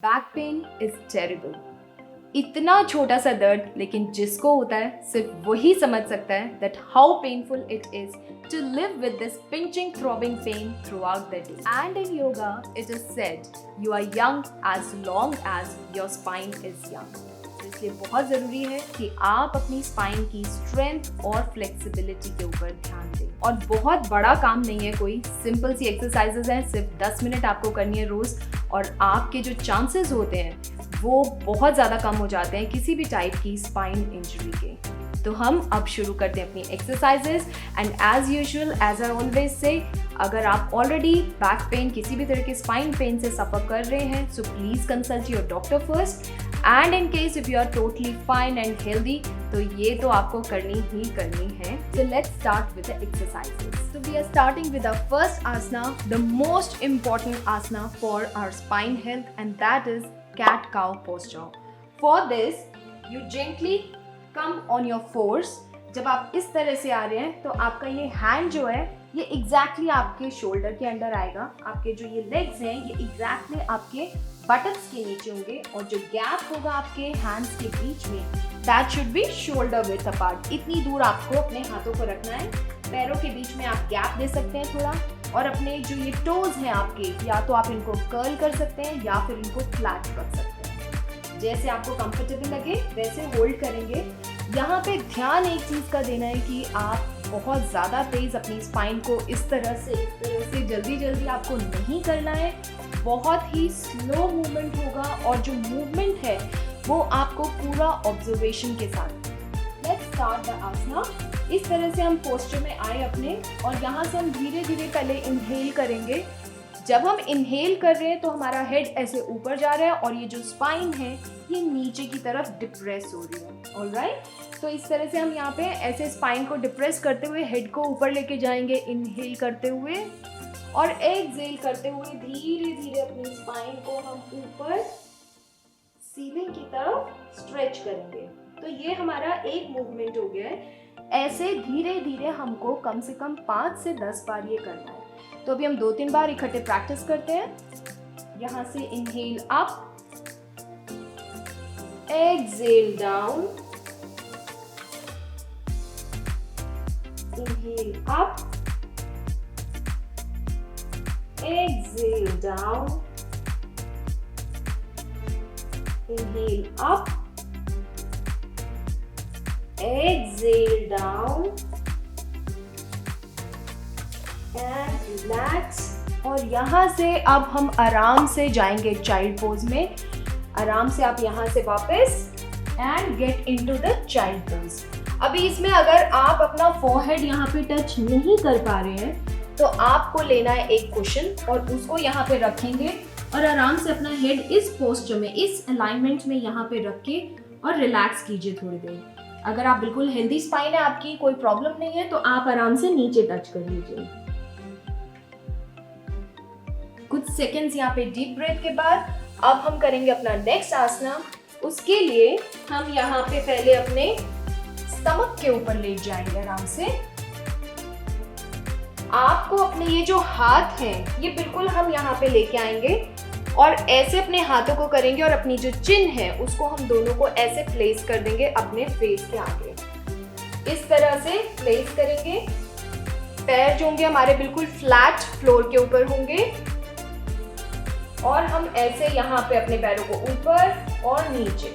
Back pain is terrible. इतना छोटा सा दर्द, लेकिन जिसको होता है सिर्फ वही समझ सकता है that how painful it is to live with this pinching, throbbing pain throughout the day. And in yoga, it is said, you are young as long as your spine is young. इसलिए बहुत ज़रूरी है कि आप अपनी spine की strength और flexibility के ऊपर ध्यान दें। और बहुत बड़ा काम नहीं है, कोई सिंपल सी एक्सरसाइजेज हैं, सिर्फ 10 मिनट आपको करनी है रोज़, और आपके जो चांसेस होते हैं वो बहुत ज़्यादा कम हो जाते हैं किसी भी टाइप की स्पाइन इंजरी के। तो हम अब शुरू करते हैं अपनी exercises. And as usual, as I always say, अगर आप ऑलरेडी बैक पेन, किसी भी तरह के स्पाइन पेन से सफ़र कर रहे हैं, so please consult your doctor first. And in case if you are totally fine and healthy, तो ये तो आपको करनी ही करनी है। So let's start with the exercises. So we are starting with the first asana, the most important asana for our spine health, and that is cat cow posture. For this you gently come on your fours. जब आप इस तरह से आ रहे हैं तो आपका ये हैंड जो है ये एग्जैक्टली आपके शोल्डर के अंडर आएगा। आपके जो ये लेग्स हैं ये एग्जैक्टली आपके बटन्स के नीचे होंगे, और जो गैप होगा आपके हैंड्स के बीच में, that should be shoulder width apart. इतनी दूर आपको अपने हाथों को रखना है। पैरों के बीच में आप गैप दे सकते हैं थोड़ा, और अपने जो ये टोज हैं आपके, या तो आप इनको कर्ल कर सकते हैं या फिर इनको फ्लैट रख सकते हैं। जैसे आपको कंफर्टेबल लगे वैसे होल्ड करेंगे। यहाँ पे ध्यान एक चीज़ का देना है कि आप बहुत ज़्यादा तेज़ अपनी स्पाइन को इस तरह से जल्दी जल्दी आपको नहीं करना है। बहुत ही स्लो मूवमेंट होगा, और जो मूवमेंट है वो आपको पूरा ऑब्जर्वेशन के साथ। लेट्स स्टार्ट द आसना। इस तरह से हम पोस्चर में आए अपने, और यहाँ से हम धीरे धीरे पहले इनहेल करेंगे। जब हम इनहेल कर रहे हैं तो हमारा हेड ऐसे ऊपर जा रहा है, और ये जो स्पाइन है ये नीचे की तरफ डिप्रेस हो रही है। ऑलराइट, तो इस तरह से हम यहाँ पे ऐसे स्पाइन को डिप्रेस करते हुए हेड को ऊपर लेके जाएंगे, इनहेल करते हुए, और एक्सहेल करते हुए धीरे धीरे अपनी स्पाइन को हम ऊपर सीलिंग की तरफ स्ट्रेच करेंगे। तो ये हमारा एक मूवमेंट हो गया है। ऐसे धीरे धीरे हमको कम से कम 5 से 10 बार ये करना है। तो अभी हम 2-3 बार इकट्ठे प्रैक्टिस करते हैं। यहाँ से inhale up, exhale down, inhale up, exhale down, inhale up, exhale down, and relax. और यहाँ से अब हम आराम से जाएंगे चाइल्ड पोज में। आराम से आप यहाँ से वापस and get into the child pose. अभी इसमें अगर आप अपना फोरहेड यहाँ पे टच नहीं कर पा रहे हैं तो आपको लेना है एक कुशन, और उसको यहाँ पे रखेंगे, और आराम से अपना हेड इस पोस्चर में, इस अलाइनमेंट में यहाँ पे रख के और रिलैक्स कीजिए थोड़ी देर। अगर आप बिल्कुल हेल्दी स्पाइन है, आपकी कोई प्रॉब्लम नहीं है, तो आप आराम से नीचे टच कर लीजिए। कुछ सेकंड्स यहाँ पे डीप ब्रेथ के बाद अब हम करेंगे अपना नेक्स्ट आसना। उसके लिए हम यहाँ पे पहले अपने स्टमक के ऊपर लेट जाएंगे आराम से। आपको अपने ये जो हाथ हैं ये बिल्कुल हम यहाँ पे लेके आएंगे, और ऐसे अपने हाथों को करेंगे, और अपनी जो चिन है उसको हम दोनों को ऐसे प्लेस कर देंगे अपने फेस के आगे। इस तरह से प्लेस करेंगे। पैर जो होंगे हमारे बिल्कुल फ्लैट फ्लोर के ऊपर होंगे, और हम ऐसे यहाँ पे अपने पैरों को ऊपर और नीचे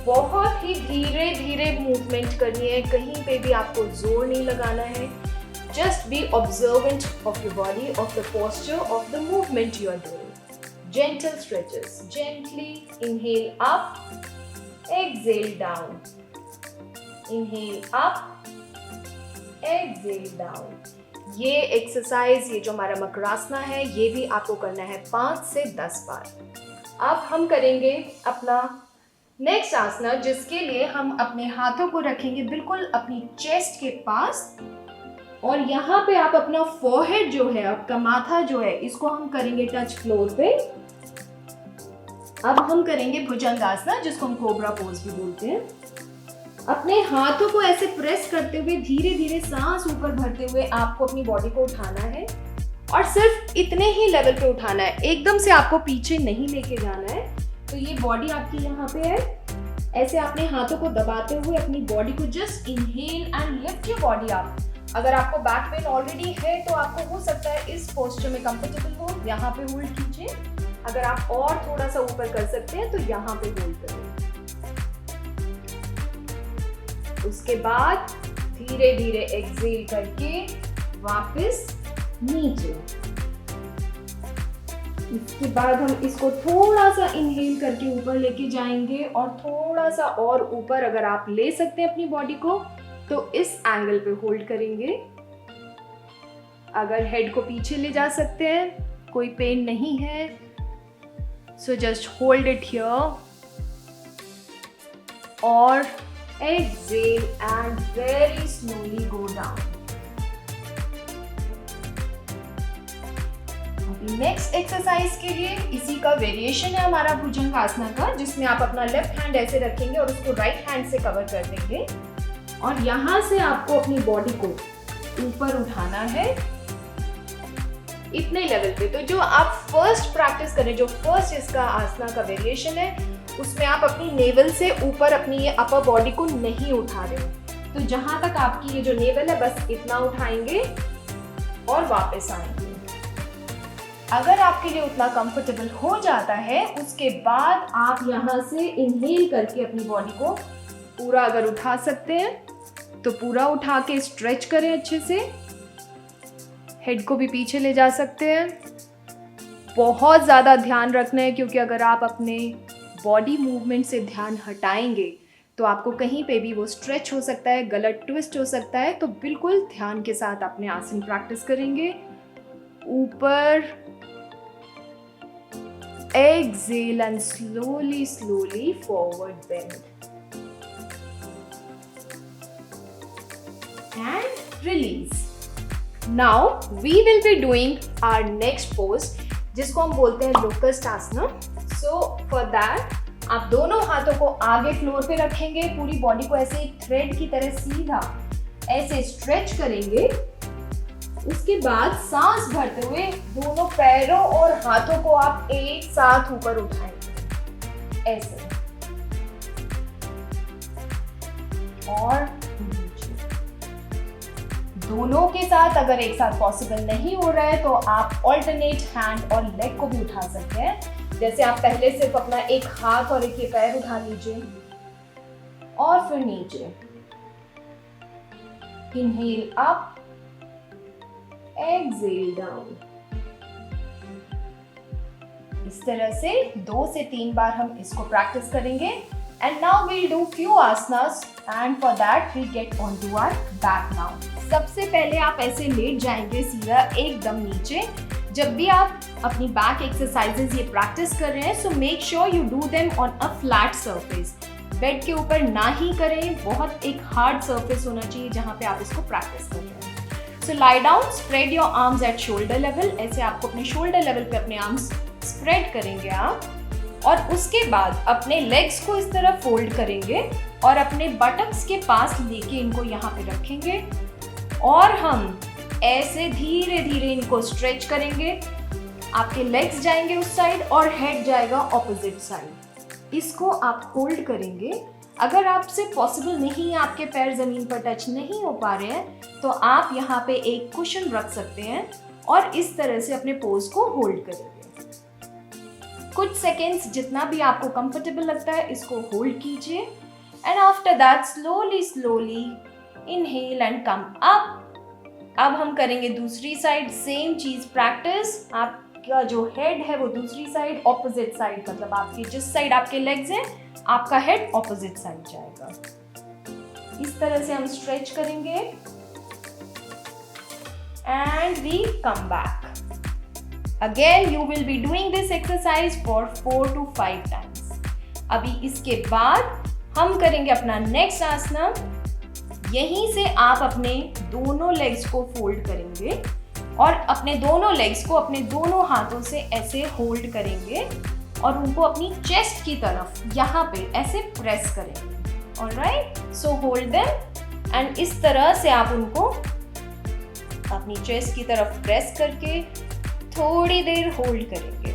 बहुत ही धीरे धीरे मूवमेंट करनी है। कहीं पे भी आपको जोर नहीं लगाना है। Just be observant of your body, of the posture, of the movement you are doing. Gentle stretches, gently inhale up, exhale down, inhale up, exhale down. ये एक्सरसाइज, ये जो हमारा मकरासना है, ये भी आपको करना है 5 से 10 बार। अब हम करेंगे अपना नेक्स्ट आसना, जिसके लिए हम अपने हाथों को रखेंगे बिल्कुल अपनी चेस्ट के पास, और यहाँ पे आप अपना फोरहेड जो है, आपका माथा जो है, इसको हम करेंगे टच फ्लोर पे। अब हम करेंगे भुजंगासना, जिसको हम कोबरा पोज भी बोलते हैं। अपने हाथों को ऐसे प्रेस करते हुए धीरे धीरे सांस ऊपर भरते हुए आपको अपनी बॉडी को उठाना है, और सिर्फ इतने ही लेवल पे उठाना है, एकदम से आपको पीछे नहीं लेके जाना है। तो ये बॉडी आपकी यहाँ पे है, ऐसे अपने हाथों को दबाते हुए अपनी बॉडी को just inhale and lift your body up. अगर आपको बैक पेन ऑलरेडी है तो आपको हो सकता है इस पोस्चर में कंफर्टेबल हो, यहाँ पे होल्ड कीजिए। अगर आप और थोड़ा सा ऊपर कर सकते हैं तो यहाँ पे होल्ड करें। उसके बाद धीरे धीरे एक्सहेल करके वापस नीचे। इसके बाद हम इसको थोड़ा सा इनहेल करके ऊपर लेके जाएंगे और थोड़ा सा और ऊपर अगर आप ले सकते हैं अपनी बॉडी को तो इस एंगल पे होल्ड करेंगे। अगर हेड को पीछे ले जा सकते हैं, कोई पेन नहीं है, so just hold it here और exhale and very slowly go down. अभी नेक्स्ट एक्सरसाइज के लिए इसी का वेरिएशन है हमारा भुजंगासना का, जिसमें आप अपना लेफ्ट हैंड ऐसे रखेंगे और उसको राइट हैंड से कवर कर देंगे और यहाँ से आपको अपनी बॉडी को ऊपर उठाना है इतने लेवल पे। तो जो आप फर्स्ट प्रैक्टिस करें, जो फर्स्ट इसका आसना का वेरिएशन है, उसमें आप अपनी नेवल से ऊपर अपनी ये अपर बॉडी को नहीं उठा रहे हो। तो जहां तक आपकी ये जो नेवल है बस इतना उठाएंगे और वापस आएंगे। अगर आपके लिए उतना कंफर्टेबल हो जाता है, उसके बाद आप यहाँ से इनहेल करके अपनी बॉडी को पूरा अगर उठा सकते हैं तो पूरा उठा के स्ट्रेच करें अच्छे से। हेड को भी पीछे ले जा सकते हैं। बहुत ज़्यादा ध्यान रखना है क्योंकि अगर आप अपने बॉडी मूवमेंट से ध्यान हटाएंगे तो आपको कहीं पे भी वो स्ट्रेच हो सकता है, गलत ट्विस्ट हो सकता है। तो बिल्कुल ध्यान के साथ अपने आसन प्रैक्टिस करेंगे। ऊपर exhale and slowly slowly forward bend and release. Now we will be doing our next pose, जिसको हम बोलते हैं lotus asana. So for that आप दोनों हाथों को आगे फ्लोर पे रखेंगे, पूरी बॉडी को ऐसे एक थ्रेड की तरह सीधा ऐसे स्ट्रेच करेंगे। उसके बाद सांस भरते हुए दोनों पैरों और हाथों को आप एक साथ ऊपर उठाएंगे ऐसे और दोनों के साथ। अगर एक साथ पॉसिबल नहीं हो रहा है तो आप ऑल्टरनेट हैंड और लेग को भी उठा सकते हैं। जैसे आप पहले सिर्फ अपना एक हाथ और एक ये पैर उठा लीजिए और फिर नीचे। Inhale up, exhale down. इस तरह से 2 से 3 बार हम इसको प्रैक्टिस करेंगे। And now we'll do few asanas and for that we get onto our back now. सबसे पहले आप ऐसे लेट जाएंगे सीधा एकदम नीचे। जब भी आप अपनी बैक एक्सरसाइजेस ये प्रैक्टिस कर रहे हैं so make sure you do them on a flat surface. Bed के ऊपर ना ही करें, बहुत एक हार्ड सरफेस होना चाहिए जहाँ पे आप इसको प्रैक्टिस कर रहे हैं। So lie down, spread your arms at shoulder level. ऐसे आपको अपने शोल्डर लेवल पे अपने आर्म्स स्प्रेड करेंगे आप और उसके बाद अपने लेग्स को इस तरह फोल्ड करेंगे और अपने बटक्स के पास लेके इनको यहाँ पे रखेंगे और हम ऐसे धीरे धीरे इनको स्ट्रेच करेंगे। आपके लेग्स जाएंगे उस साइड और हेड जाएगा ऑपोजिट साइड। इसको आप होल्ड करेंगे। अगर आपसे पॉसिबल नहीं है, आपके पैर ज़मीन पर टच नहीं हो पा रहे हैं, तो आप यहाँ पे एक कुशन रख सकते हैं और इस तरह से अपने पोज को होल्ड करेंगे। कुछ सेकेंड्स जितना भी आपको कंफर्टेबल लगता है इसको होल्ड कीजिए and after that slowly slowly inhale and come up. अब हम करेंगे दूसरी साइड, सेम चीज प्रैक्टिस। आपका जो हेड है वो दूसरी साइड, ऑपोजिट साइड, मतलब आपकी जिस साइड आपके लेग्स हैं आपका हेड ऑपोजिट साइड जाएगा। इस तरह से हम स्ट्रेच करेंगे and we come back. Again, you will be doing this exercise for 4 to 5 times. अभी इसके बाद हम करेंगे अपना नेक्स्ट आसना। यहीं से आप अपने दोनों लेग्स को फोल्ड करेंगे और अपने दोनों लेग्स को अपने दोनों हाथों से ऐसे होल्ड करेंगे और उनको अपनी चेस्ट की तरफ यहाँ पे ऐसे प्रेस करेंगे। Alright, so hold them and इस तरह से आप उनको अपनी चेस्ट की तरफ प्रेस करके थोड़ी देर होल्ड करेंगे।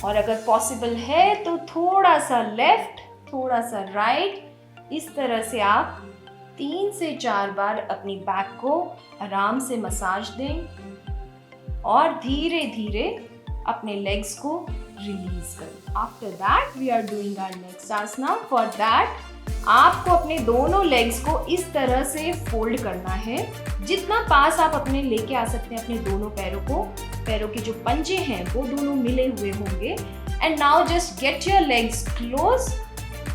और अगर पॉसिबल है तो थोड़ा सा लेफ्ट, थोड़ा सा राइट, इस तरह से आप 3 से 4 बार अपनी बैक को आराम से मसाज दें और धीरे धीरे अपने लेग्स को रिलीज करें। After that we are doing our next asana. For that आपको अपने दोनों लेग्स को इस तरह से फोल्ड करना है, जितना पास आप अपने लेके आ सकते हैं अपने दोनों पैरों को। पैरों के जो पंजे हैं वो दोनों मिले हुए होंगे। And now just get your legs close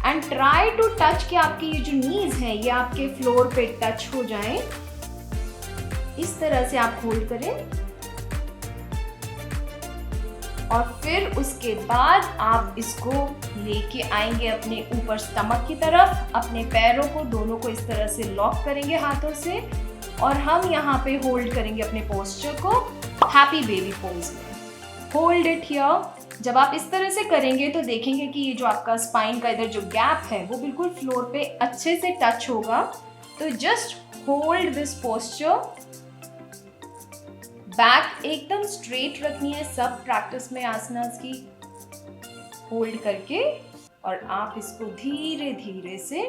and try to touch कि आपकी ये जो नीज हैं ये आपके फ्लोर पे टच हो जाएं। इस तरह से आप होल्ड करें और फिर उसके बाद आप इसको लेके आएंगे अपने ऊपर स्टमक की तरफ। अपने पैरों को दोनों को इस तरह से लॉक करेंगे हाथों से और हम यहाँ पे होल्ड करेंगे अपने पोस्चर को हैप्पी बेबी पोज में। Hold it here. जब आप इस तरह से करेंगे तो देखेंगे कि ये जो आपका स्पाइन का इधर जो गैप है वो बिल्कुल फ्लोर पे अच्छे से टच होगा। तो just hold this posture. Back एकदम स्ट्रेट रखनी है सब प्रैक्टिस में आसनास की, होल्ड करके और आप इसको धीरे धीरे से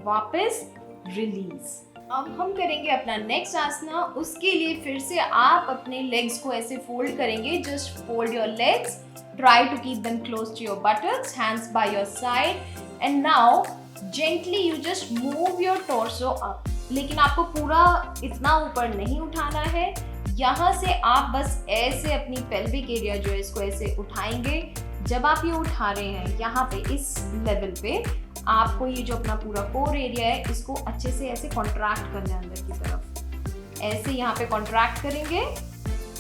वापस रिलीज। अब हम करेंगे अपना नेक्स्ट आसना। उसके लिए फिर से आप अपने लेग्स को ऐसे फोल्ड करेंगे। Just fold your legs, try to keep them close to your buttons, hands by your side and now gently you just move your torso up. लेकिन आपको पूरा इतना ऊपर नहीं उठाना है। यहाँ से आप बस ऐसे अपनी पेल्विक एरिया जो है इसको ऐसे उठाएंगे। जब आप ये उठा रहे हैं यहाँ पे इस लेवल पे आपको ये जो अपना पूरा कोर एरिया है इसको अच्छे से ऐसे कॉन्ट्रैक्ट करना है अंदर की तरफ। ऐसे यहाँ पे कॉन्ट्रैक्ट करेंगे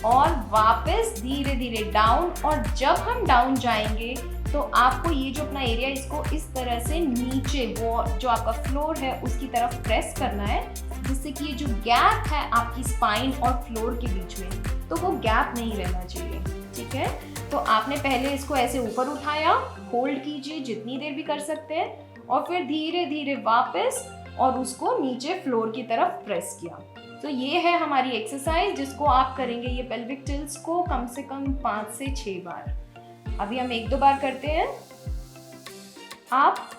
और वापस धीरे धीरे डाउन। और जब हम डाउन जाएंगे तो आपको ये जो अपना एरिया इसको इस तरह से नीचे वो जो आपका फ्लोर है उसकी तरफ प्रेस करना है, जिससे कि ये जो गैप है आपकी स्पाइन और फ्लोर के बीच में तो वो गैप नहीं रहना चाहिए। ठीक है, तो आपने पहले इसको ऐसे ऊपर उठाया, होल्ड कीजिए जितनी देर भी कर सकते हैं और फिर धीरे धीरे वापस और उसको नीचे फ्लोर की तरफ प्रेस किया। तो ये है हमारी एक्सरसाइज जिसको आप करेंगे ये पेल्विक टिल्ट्स को कम से कम 5 से 6 बार। अभी हम 1-2 बार करते हैं। आप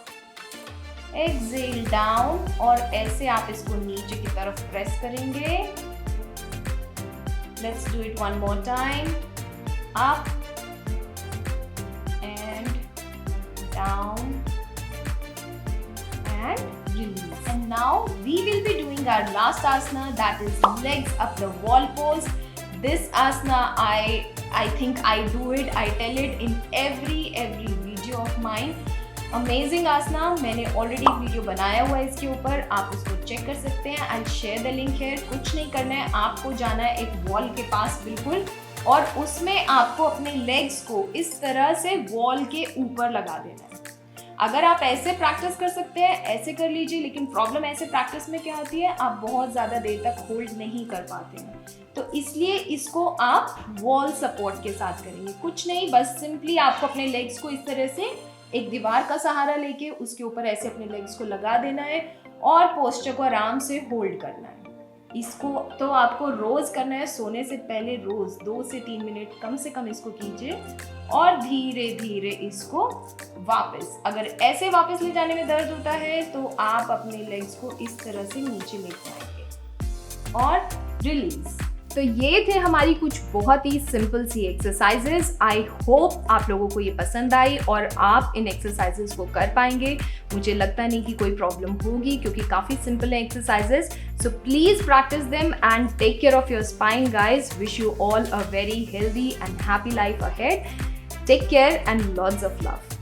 एक्सेल डाउन और ऐसे आप इसको नीचे की तरफ प्रेस करेंगे। Let's do it one more time. Up and down and release. And now we will be doing our last asana, that is legs up the wall pose. This asana I think I do it, I tell it in every video of mine. Amazing asana, मैंने ऑलरेडी एक video बनाया हुआ है इसके ऊपर, आप उसको चेक कर सकते हैं। आई शेयर द लिंक है। कुछ नहीं करना है, आपको जाना है एक वॉल के पास बिल्कुल और उसमें आपको अपने लेग्स को इस तरह से वॉल के ऊपर लगा देना है। अगर आप ऐसे प्रैक्टिस कर सकते हैं ऐसे कर लीजिए, लेकिन प्रॉब्लम ऐसे प्रैक्टिस में क्या होती है, आप बहुत ज़्यादा देर तक होल्ड नहीं कर पाते हैं। तो इसलिए इसको आप वॉल सपोर्ट के साथ करेंगे। कुछ नहीं, बस सिंपली आपको अपने लेग्स को इस तरह से एक दीवार का सहारा लेके उसके ऊपर ऐसे अपने लेग्स को लगा देना है और पोस्चर को आराम से होल्ड करना है। इसको तो आपको रोज करना है, सोने से पहले रोज 2 से 3 मिनट कम से कम इसको कीजिए और धीरे धीरे इसको वापस, अगर ऐसे वापस ले जाने में दर्द होता है तो आप अपने लेग्स को इस तरह से नीचे लेके आएंगे और रिलीज। तो ये थे हमारी कुछ बहुत ही सिंपल सी एक्सरसाइजेस। आई होप आप लोगों को ये पसंद आई और आप इन एक्सरसाइजेस को कर पाएंगे। मुझे लगता नहीं कि कोई प्रॉब्लम होगी क्योंकि काफ़ी सिंपल है exercises. So please practice them and take care of your spine guys. Wish you all a very healthy and happy life ahead. Take care and lots of love.